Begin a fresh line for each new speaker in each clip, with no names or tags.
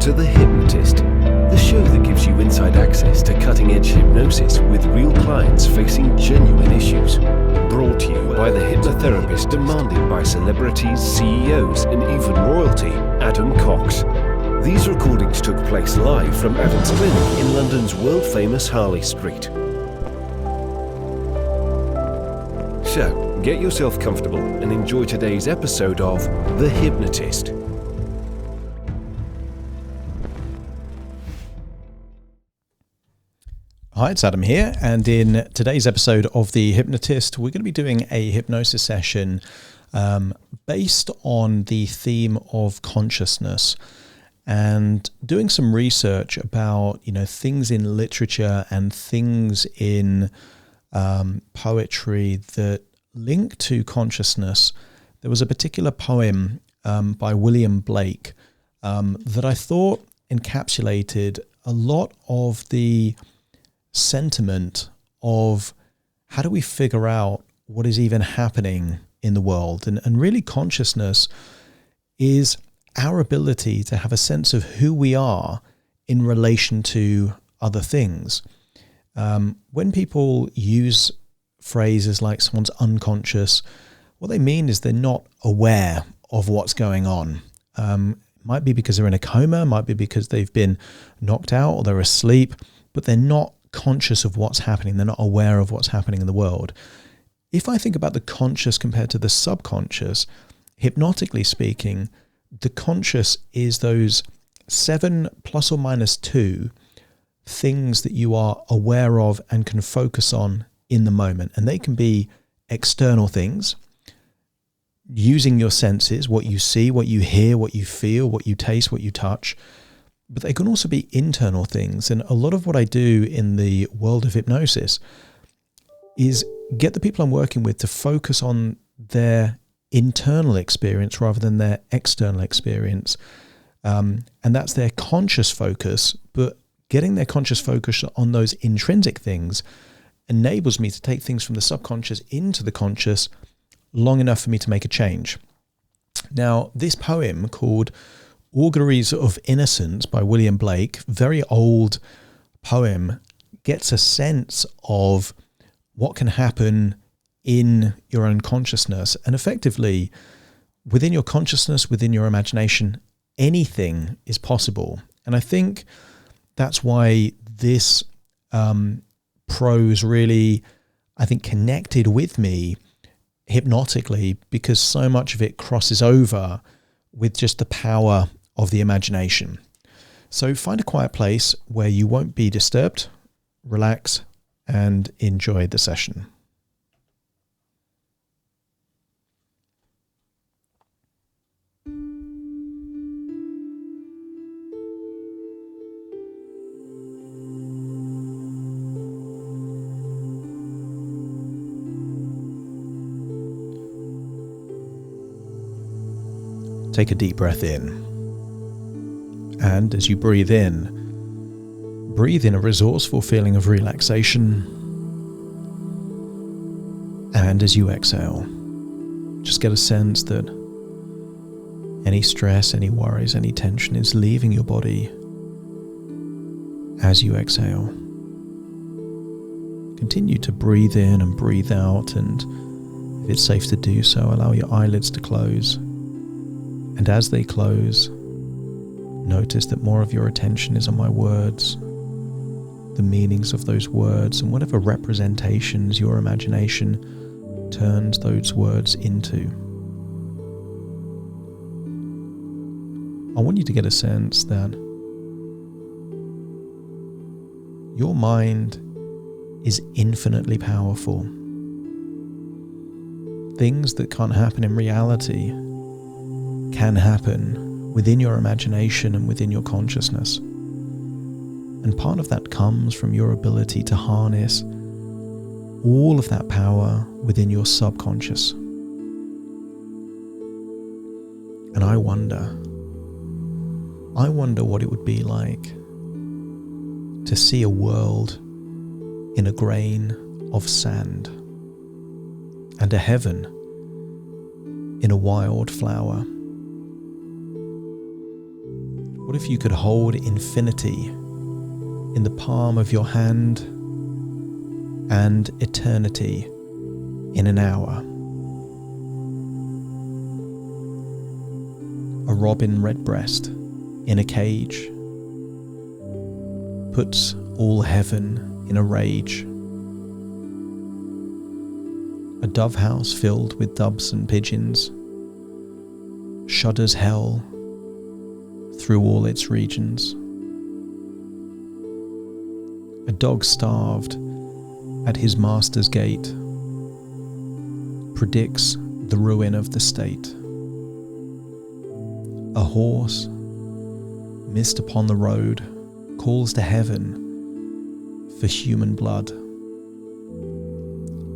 to The Hypnotist, the show that gives you inside access to cutting-edge hypnosis with real clients facing genuine issues. Brought to you by the hypnotherapist demanded by celebrities, CEOs, and even royalty, Adam Cox. These recordings took place live from Adam's clinic in London's world-famous Harley Street. So, get yourself comfortable and enjoy today's episode of The Hypnotist.
Hi, it's Adam here, and in today's episode of The Hypnotist, we're going to be doing a hypnosis session based on the theme of consciousness and doing some research about, things in literature and things in poetry that link to consciousness. There was a particular poem by William Blake that I thought encapsulated a lot of the sentiment of how do we figure out what is even happening in the world. And really consciousness is our ability to have a sense of who we are in relation to other things. When people use phrases like someone's unconscious, what they mean is they're not aware of what's going on. Might be because they're in a coma, might be because they've been knocked out or they're asleep, but they're not conscious of what's happening. They're not aware of what's happening in the world. If I think about the conscious compared to the subconscious, hypnotically speaking, the conscious is those 7 plus or minus 2 things that you are aware of and can focus on in the moment. And they can be external things, using your senses, what you see, what you hear, what you feel, what you taste, what you touch. But they can also be internal things. And a lot of what I do in the world of hypnosis is get the people I'm working with to focus on their internal experience rather than their external experience. And that's their conscious focus, but getting their conscious focus on those intrinsic things enables me to take things from the subconscious into the conscious long enough for me to make a change. Now, this poem called Auguries of Innocence by William Blake, very old poem, gets a sense of what can happen in your own consciousness. And effectively, within your consciousness, within your imagination, anything is possible. And I think that's why this prose really, connected with me hypnotically, because so much of it crosses over with just the power of the imagination. So find a quiet place where you won't be disturbed, relax, and enjoy the session. Take a deep breath in. And as you breathe in a resourceful feeling of relaxation. And as you exhale, just get a sense that any stress, any worries, any tension is leaving your body as you exhale. Continue to breathe in and breathe out, and if it's safe to do so, allow your eyelids to close. And as they close, notice that more of your attention is on my words, the meanings of those words, and whatever representations your imagination turns those words into. I want you to get a sense that your mind is infinitely powerful. Things that can't happen in reality can happen within your imagination and within your consciousness. And part of that comes from your ability to harness all of that power within your subconscious. And I wonder what it would be like to see a world in a grain of sand and a heaven in a wild flower. What What if you could hold infinity in the palm of your hand and eternity in an hour? A robin redbreast in a cage puts all heaven in a rage. A dove house filled with doves and pigeons shudders hell through all its regions. A dog starved at his master's gate predicts the ruin of the state. A horse missed upon the road calls to heaven for human blood.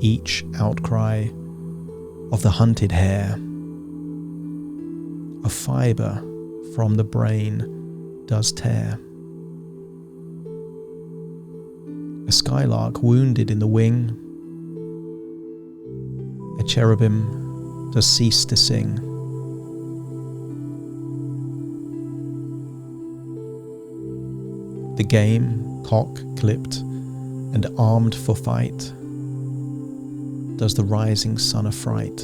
Each outcry of the hunted hare, a fibre from the brain does tear. A skylark wounded in the wing, a cherubim does cease to sing. The game, cock clipped and armed for fight, does the rising sun affright.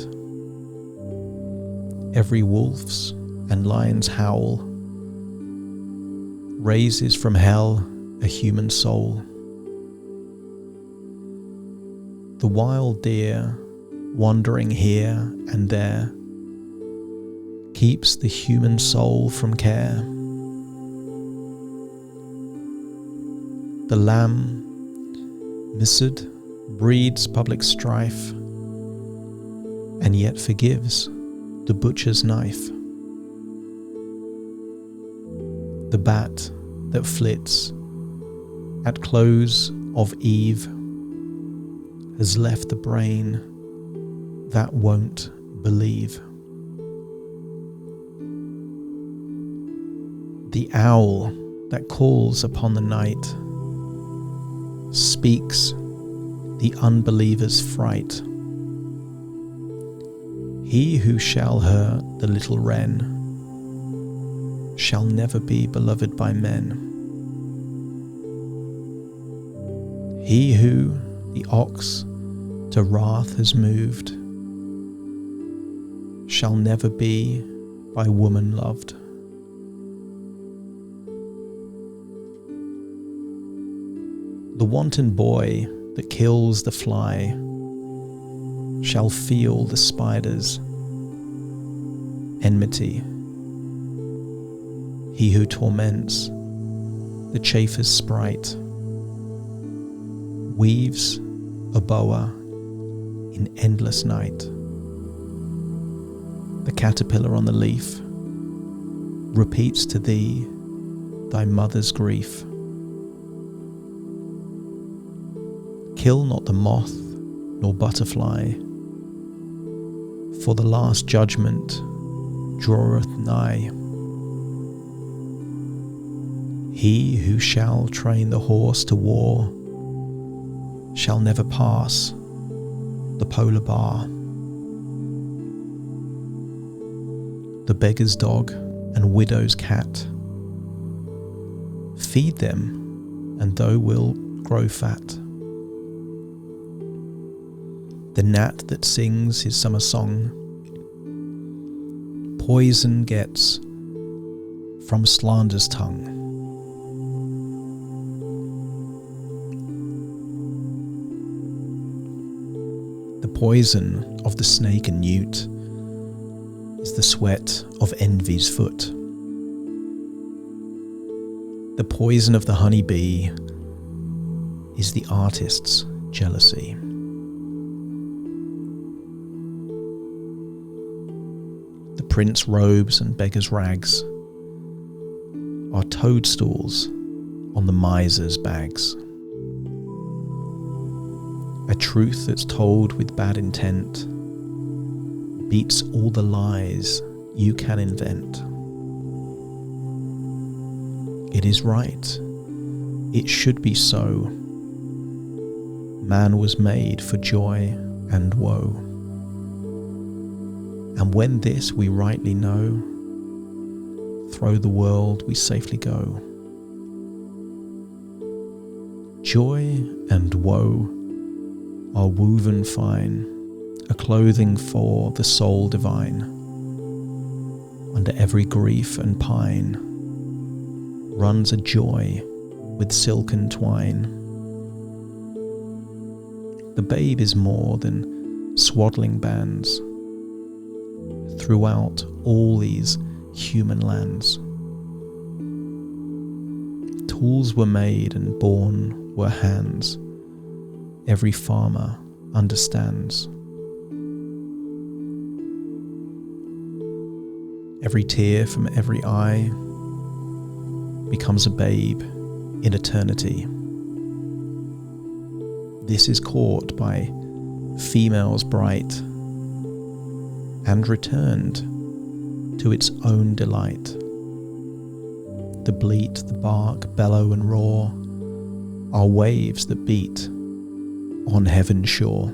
Every wolf's and lion's howl raises from hell a human soul. The wild deer, wandering here and there, keeps the human soul from care. The lamb, missed, breeds public strife, and yet forgives the butcher's knife. The bat that flits at close of eve has left the brain that won't believe. The owl that calls upon the night speaks the unbeliever's fright. He who shall hurt the little wren shall never be beloved by men. He who the ox to wrath has moved shall never be by woman loved. The wanton boy that kills the fly shall feel the spider's enmity. He who torments the chaffer's sprite weaves a boa in endless night. The caterpillar on the leaf repeats to thee thy mother's grief. Kill not the moth nor butterfly, for the last judgment draweth nigh. He who shall train the horse to war shall never pass the polar bar. The beggar's dog and widow's cat, feed them and thou wilt grow fat. The gnat that sings his summer song poison gets from slander's tongue. The poison of the snake and newt is the sweat of envy's foot. The poison of the honey bee is the artist's jealousy. The prince's robes and beggar's rags are toadstools on the miser's bags. A truth that's told with bad intent beats all the lies you can invent. It is right, it should be so. Man was made for joy and woe. And when this we rightly know, through the world we safely go. Joy and woe are woven fine, a clothing for the soul divine. Under every grief and pine runs a joy with silken twine. The babe is more than swaddling bands throughout all these human lands. Tools were made and born were hands. Every farmer understands. Every tear from every eye becomes a babe in eternity. This is caught by females bright and returned to its own delight. The bleat, the bark, bellow and roar are waves that beat on heaven's shore.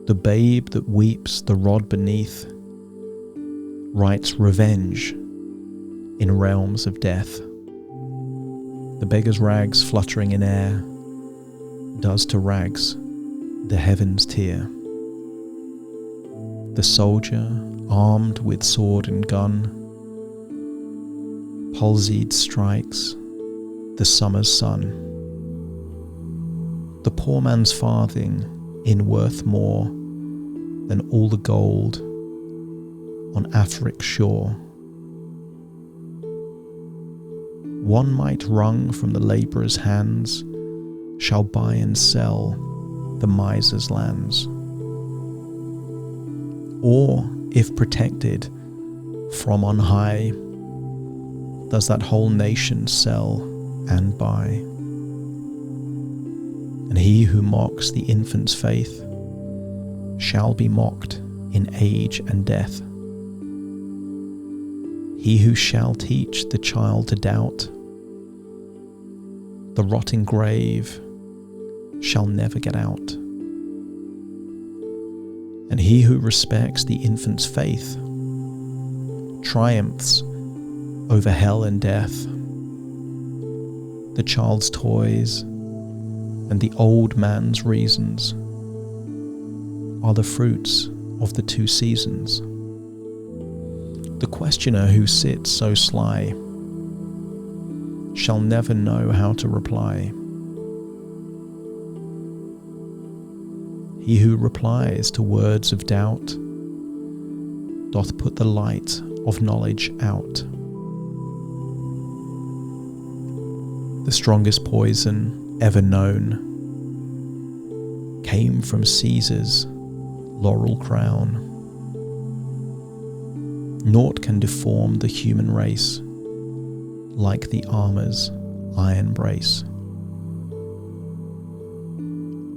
The babe that weeps the rod beneath writes revenge in realms of death. The beggar's rags fluttering in air does to rags the heavens tear. The soldier, armed with sword and gun, palsied strikes the summer's sun. The poor man's farthing in worth more than all the gold on Afric's shore. One mite wrung from the labourer's hands shall buy and sell the miser's lands. Or, if protected from on high, does that whole nation sell and buy. And he who mocks the infant's faith shall be mocked in age and death. He who shall teach the child to doubt the rotting grave shall never get out. And he who respects the infant's faith triumphs over hell and death. The child's toys and the old man's reasons are the fruits of the two seasons. The questioner who sits so sly shall never know how to reply. He who replies to words of doubt doth put the light of knowledge out. The strongest poison ever known came from Caesar's laurel crown. Naught can deform the human race like the armour's iron brace.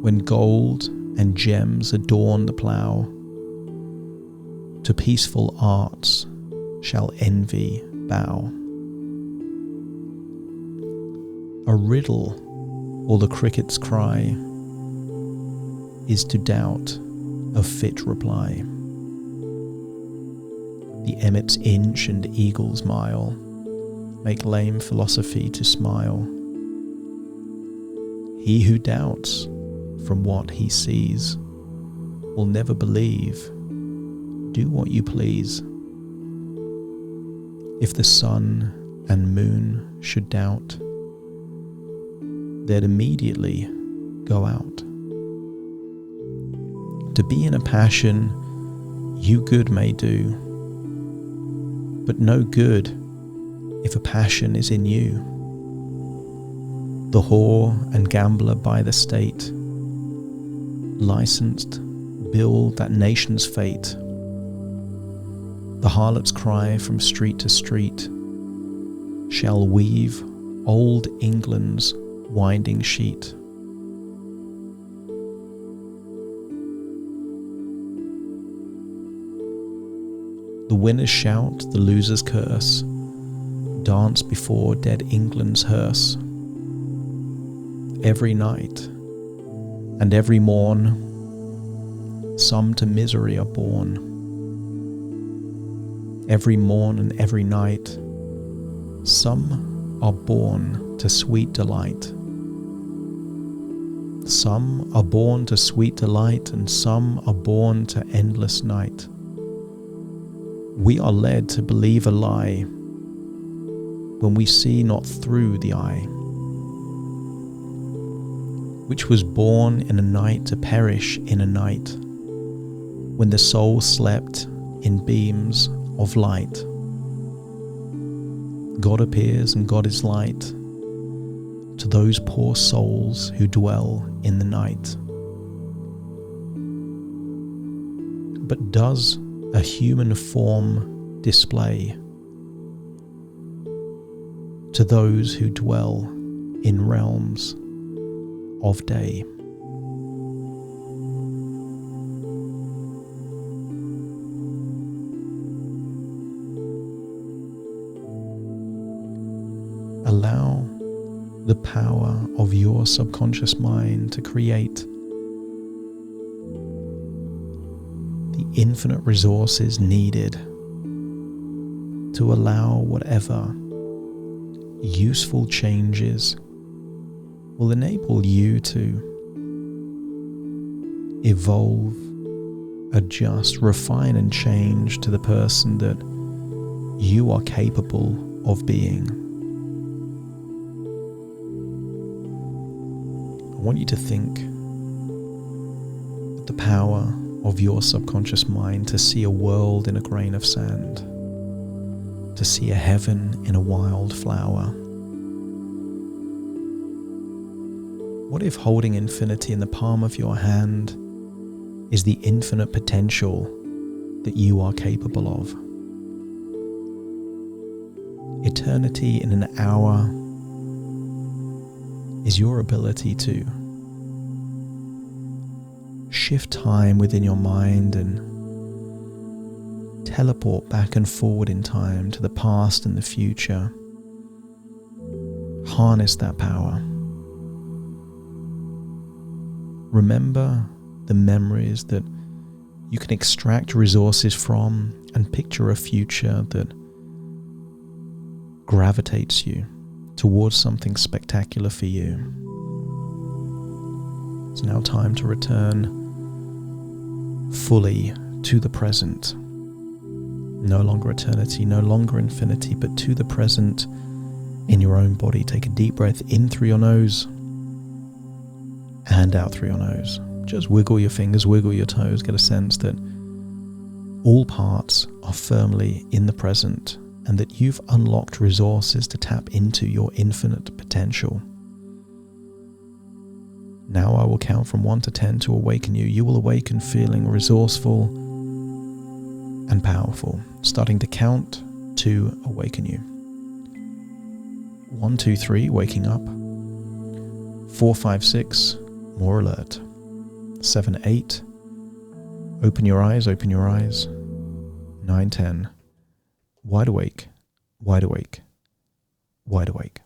When gold and gems adorn the plough, to peaceful arts shall envy bow. A riddle all the crickets cry is to doubt a fit reply. The emmet's inch and eagle's mile make lame philosophy to smile. He who doubts from what he sees will never believe. Do what you please. If the sun and moon should doubt, they'd immediately go out. To be in a passion you good may do, but no good if a passion is in you. The whore and gambler by the state, licensed, build that nation's fate. The harlot's cry from street to street shall weave old England's winding sheet. The winners shout, the losers curse, dance before dead England's hearse. Every night and every morn, some to misery are born. every morn and every night. Some are born to sweet delight. Some are born to sweet delight, and some are born to endless night. We are led to believe a lie when we see not through the eye, which was born in a night to perish in a night, when the soul slept in beams of light. God appears and God is light to those poor souls who dwell in the night. But does a human form display to those who dwell in realms of day? Allow the power of your subconscious mind to create the infinite resources needed to allow whatever useful changes will enable you to evolve, adjust, refine and change to the person that you are capable of being. I want you to think of the power of your subconscious mind to see a world in a grain of sand, to see a heaven in a wild flower. What if holding infinity in the palm of your hand is the infinite potential that you are capable of? Eternity in an hour is your ability to shift time within your mind and teleport back and forward in time to the past and the future. Harness that power. Remember the memories that you can extract resources from and picture a future that gravitates you towards something spectacular for you. It's now time to return fully to the present. No longer eternity, no longer infinity, but to the present in your own body. Take a deep breath in through your nose and out through your nose. Just wiggle your fingers, wiggle your toes, get a sense that all parts are firmly in the present and that you've unlocked resources to tap into your infinite potential. Now I will count from 1 to 10 to awaken you. You will awaken feeling resourceful and powerful. Starting to count to awaken you. 1, 2, 3, waking up. 4, 5, 6, more alert. 7, 8, open your eyes, open your eyes. 9, 10, wide awake, wide awake, wide awake.